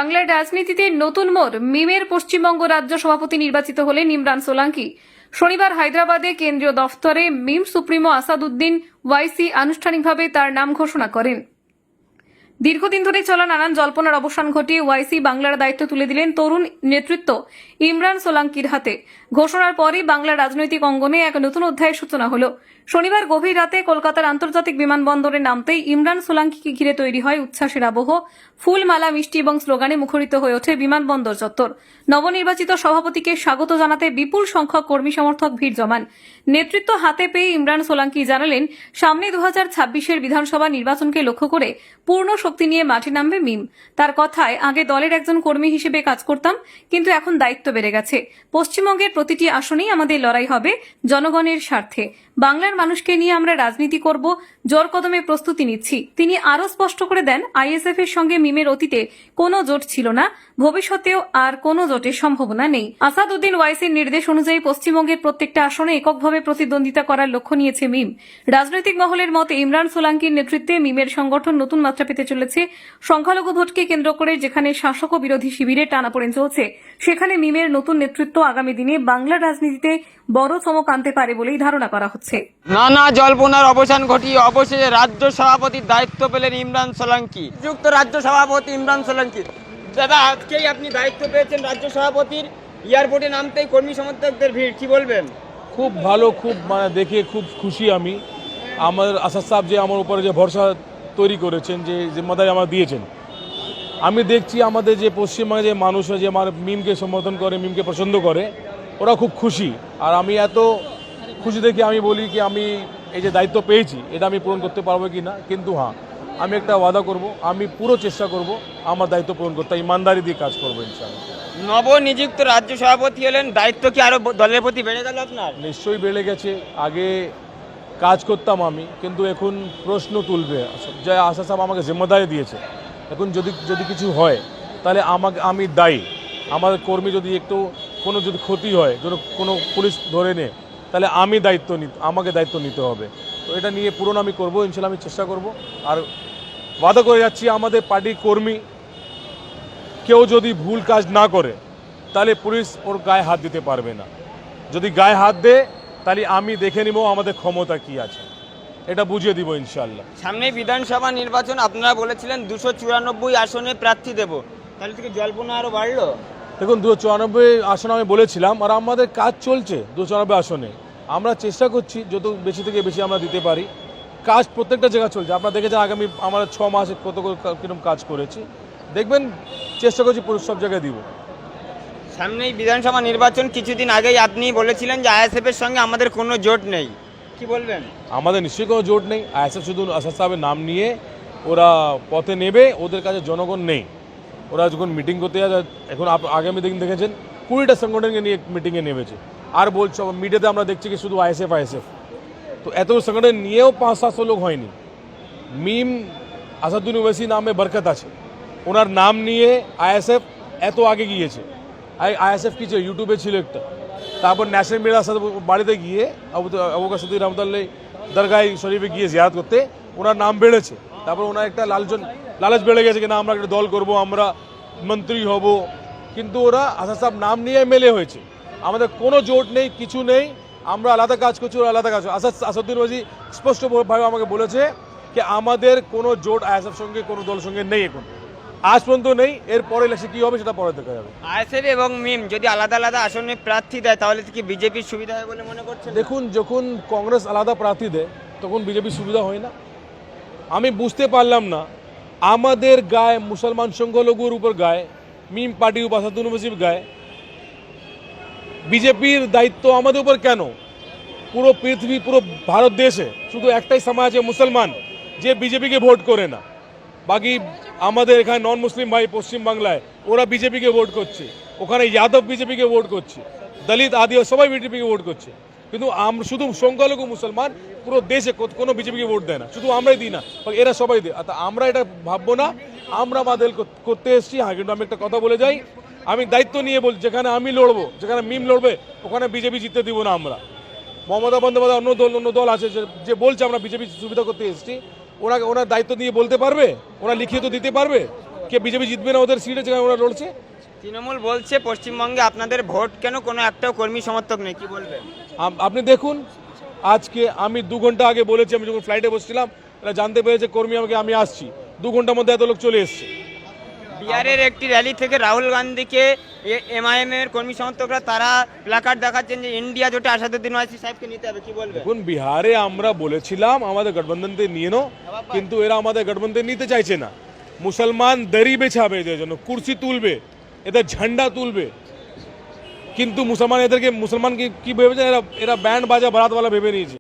বাংলার রাজনীতিতে নতুন মোড়। মিমের পশ্চিমবঙ্গ রাজ্য সভাপতি নির্বাচিত হলেন ইমরান সোলাঙ্কি। শনিবার হায়দ্রাবাদে কেন্দ্রীয় দফতরে মিম সুপ্রিমো আসাদুদ্দিন ওয়াইসি আনুষ্ঠানিকভাবে তার নাম ঘোষণা করেন। দীর্ঘদিন ধরে চলা নানান জল্পনার অবসান ঘটিয়ে ওয়াইসি বাংলার দায়িত্ব তুলে দিলেন তরুণ নেতৃত্ব ইমরান সোলাঙ্কির হাতে। ঘোষণার পরই বাংলার রাজনৈতিক অঙ্গনে এক নতুন অধ্যায়ের সূচনা হলো। শনিবার গভীর রাতে কলকাতার আন্তর্জাতিক বিমানবন্দরে নামতেই ইমরান সোলাঙ্কিকে ঘিরে তৈরি হয় উচ্ছ্বাসের আবহ। ফুল, মালা, মিষ্টি এবং স্লোগানে মুখরিত হয়ে ওঠে বিমানবন্দর চত্বর। নবনির্বাচিত সভাপতিকে স্বাগত জানাতে বিপুল সংখ্যক কর্মী সমর্থক ভিড় জমান। নেতৃত্ব হাতে পেয়ে ইমরান সোলাঙ্কি জানালেন, সামনে 2026-এর বিধানসভা নির্বাচনকে লক্ষ্য করে পূর্ণ শক্তি নিয়ে মাঠে নামবে মিম। তার কথায়, আগে দলের একজন কর্মী হিসেবে কাজ করতাম, কিন্তু এখন দায়িত্ব বেড়ে গেছে। পশ্চিমবঙ্গের প্রতিটি আসনেই আমাদের লড়াই হবে জনগণের স্বার্থে। বাংলার মানুষকে নিয়ে আমরা রাজনীতি করব, জোর কদমে প্রস্তুতি নিচ্ছি। তিনি আরও স্পষ্ট করে দেন, আইএসএফ এর সঙ্গে মিমের অতীতে কোনো জোট ছিল না, ভবিষ্যতেও আর কোনো জোটের সম্ভাবনা নেই। আসাদুদ্দিন ওয়াইসির নির্দেশ অনুযায়ী পশ্চিমবঙ্গের প্রত্যেকটা আসনে এককভাবে প্রতিদ্বন্দ্বিতা করার লক্ষ্য নিয়েছে মিম। রাজনৈতিক মহলের মতে, ইমরান সোলাঙ্কির নেতৃত্বে মিমের সংগঠন নতুন মাত্রা পেতে চলেছে। সংখ্যালঘু ভোটকে কেন্দ্র করে যেখানে শাসক ও বিরোধী শিবিরে টানাপোড়েন চলছে, সেখানে মিমের নতুন নেতৃত্ব আগামী দিনে বাংলার রাজনীতিতে বড় চমক আনতে পারে বলেই ধারণা করা হচ্ছে। নানা জল্পনার অবসান ঘটিয়ে অবশেষে রাজ্য সভাপতির দায়িত্ব পেলেন ইমরান সোলাঙ্কি। যুক্ত রাজ্য সভাপতি ইমরান সোলাঙ্কি, দাদা আজকেই আপনি দায়িত্ব পেয়েছেন রাজ্য সভাপতির। এয়ারপোর্টে নামতেই কর্মী সমর্থকদের ভিড়, কি বলবেন? খুব ভালো, খুব দেখে খুব খুশি আমি। আমার আসাদ সাহেব যে আমার উপরে যে ভরসা তৈরি করেছেন, যে জিম্মাদারি আমার দিয়েছেন, আমি দেখছি আমাদের যে পশ্চিমবঙ্গে যে মানুষরা যে আমার মিমকে সমর্থন করে, মিমকে পছন্দ করে, ওরা খুব খুশি। আর আমি এত খুশি দেখি আমি বলি কি, আমি এই যে দায়িত্ব পেয়েছি এটা আমি পূরণ করতে পারবো কি না, কিন্তু হ্যাঁ, আমি একটা ওয়াদা করব, আমি পুরো চেষ্টা করব আমার দায়িত্ব পূরণ করতে, ইমানদারি দিয়ে কাজ করবো ইনশাআল্লাহ। নবনিযুক্ত রাজ্য সভাপতি হলেন, দায়িত্ব কি আরো দলের প্রতি বেড়ে গেল আপনার? নিশ্চয়ই বেড়ে গেছে। আগে কাজ করতাম আমি, কিন্তু এখন প্রশ্ন তুলবে যে আশা সাহেব আমাকে জিম্মেদারি দিয়েছে, এখন যদি কিছু হয় তাহলে আমি দায়ী। আমার কর্মী যদি একটু যদি ক্ষতি হয়, যদি কোনো পুলিশ ধরে নেয়, তাহলে আমাকে দায়িত্ব নিতে হবে। তো এটা নিয়ে পূরণ আমি করবো ইনশাল্লাহ, আমি চেষ্টা করব। আর ওয়াদা করে যাচ্ছি, আমাদের পার্টির কর্মী কেউ যদি ভুল কাজ না করে, তাহলে পুলিশ ওর গায়ে হাত দিতে পারবে না। যদি গায়ে হাত দেয়, তাহলে আমি দেখে নিব আমাদের ক্ষমতা কি আছে, এটা বুঝিয়ে দিব ইনশাল্লাহ। সামনে বিধানসভা নির্বাচন, আপনারা বলেছিলেন 294 আসনে প্রার্থী দেব, তাহলে থেকে জল্পনা আরো বাড়লো। দেখুন, 294 আসন আমি বলেছিলাম, আর আমাদের কাজ চলছে 294 আসনে। আমরা চেষ্টা করছি যত বেশি থেকে বেশি আমরা দিতে পারি। কাজ প্রত্যেকটা জায়গায় চলছে, আপনারা দেখেছেন আগামী আমরা 6 মাসে কিরকম কাজ করেছি, দেখবেন। চেষ্টা করছি পুরো সব জায়গায় দিব। সামনেই বিধানসভা নির্বাচন, কিছুদিন আগেই আপনি বলেছিলেন যে আইএসএফ এর সঙ্গে আমাদের কোনো জোট নেই, কি বলবেন? আমাদের নিশ্চয়ই কোনো জোট নেই। আইএসএফ শুধু আসাদ সাহেবের নাম নিয়ে ওরা পথে নেবে, ওদের কাছে জনগণ নেই। ওরা যখন মিটিং করতে যায়, এখন আগামী দিন দেখেছেন 20টা সংগঠনকে নিয়ে মিটিংয়ে নেমেছে। আর বলছো মিডিয়াতে আমরা দেখছি কি শুধু আইএসএফ। তো এত সংগঠন নিয়েও 500-700 লোক হয়নি। মিম আসাদুদ্দিন ওয়াইসি নামে বরকত আছে, ওনার নাম নিয়ে আইএসএফ এত আগে গিয়েছে। আইএসএফ কি ছিল, ইউটিউবে ছিল একটা, তারপর ন্যাশনাল মিডিয়ার সাথে বাড়িতে গিয়ে আবু বকর সিদ্দিক রহমতুল্লাহ দরগাহ শরীফে গিয়ে জিয়ারত করতে ওনার নাম বেড়েছে। তারপর ওনার একটা লালচ বেড়ে গেছে কিনা আমরা একটা দল করব, আমরা মন্ত্রী হব, কিন্তু ওরা আসাদ সাহেব নাম নিয়ে এমএলএ হয়েছে। আমাদের কোনো জোট নেই, কিছু নেই, আমরা আলাদা কাজ করছি, ওরা আলাদা কাজ করছে। আসাদুদ্দিন ওয়াইসি স্পষ্টভাবে আমাকে বলেছে যে আমাদের কোনো জোট আইএসএফ সঙ্গে কোনো দলের সঙ্গে নেই, এখন আজ পর্যন্ত নেই। এরপরে ইলেকশন কি হবে সেটা পরে দেখা যাবে। আইএসএফ এবং মিম যদি আলাদা আলাদা আসনে প্রার্থী দেয়, তাহলে কি বিজেপির সুবিধা হয় বলে মনে করছেন? দেখুন, যখন কংগ্রেস আলাদা প্রার্থী দেয় তখন বিজেপির সুবিধা হয় না। আমি বুঝতে পারলাম না, আমাদের গায়ে মুসলমান সংখ্যালঘুর উপর গায়ে, মিম পার্টির উপর আসাদুদ্দিন ওয়াইসির গায়ে বিজেপির দায়িত্ব আমাদের উপর কেন? পুরো পৃথিবী, পুরো ভারত দেশে শুধু একটাই সমাজ আছে মুসলমান, যে বিজেপিকে ভোট করে না। বাকি আমাদের এখানে নন মুসলিম ভাই পশ্চিমবাংলায় ওরা বিজেপিকে ভোট করছে, ওখানে যাদব বিজেপিকে ভোট করছে, দলিত আদি সবাই বিজেপিকে ভোট করছে। কিন্তু আমরা শুধু সংখ্যালঘু মুসলমান পুরো দেশে কোনো বিজেপিকে ভোট দেয় না, শুধু আমরাই দিই না, এরা সবাই দেয়। আমরা এটা ভাববো না, আমরা বাদেল করতে এসেছি। হ্যাঁ, কিন্তু আমি একটা কথা বলে যাই, আমি দায়িত্ব নিয়ে বলছি, যেখানে আমি লড়বো, যেখানে মিম লড়বে, ওখানে বিজেপি জিততে দিব না আমরা। মমতা বন্দ্যোপাধ্যায় অন্য দল আছে যে বলছে আমরা বিজেপি সুবিধা করতে এসেছি, ওনার দায়িত্ব নিয়ে বলতে পারবে? ওরা লিখিয়ে তো দিতে পারবে? কে বিজেপি জিতবে না ওদের সিটে যেখানে ওরা লড়ছে। তৃণমূল বলছে পশ্চিমবঙ্গে আপনাদের ভোট কেন, কোনো একটাও কর্মী সমর্থক নেই, কি বলবেন? আপনি দেখুন, আজকে আমি 2 ঘন্টা আগে বলেছি, আমি যখন ফ্লাইটে বসছিলাম এরা জানতে পেরেছে কর্মী আমাকে, আমি আসছি 2 ঘন্টার মধ্যে এত লোক চলে এসছে। বিহারের একটি র্যালি থেকে রাহুল গান্ধীকে এমআইএম এর কর্মী সমর্থকরা তারা প্ল্যাকার্ড দেখাচ্ছেন যে ইন্ডিয়া জোটে আসাদুদ্দিন ওয়াইসি সাহেবকে নিতে হবে, কি বলবেন? দেখুন, বিহারে আমরা বলেছিলাম আমাদের গঠবন্ধনতে নিয়ে নাও, কিন্তু এরা আমাদের গঠবন্ধন নিতে চাইছে না। মুসলমান দড়ি বেছাবে এদের জন্য, কুর্সি তুলবে, এদের ঝান্ডা তুলবে, কিন্তু মুসলমান এদেরকে মুসলমান কি ভেবেছে, এরা ব্যান্ড বাজা বারাতওয়ালা ভেবে নিয়েছে।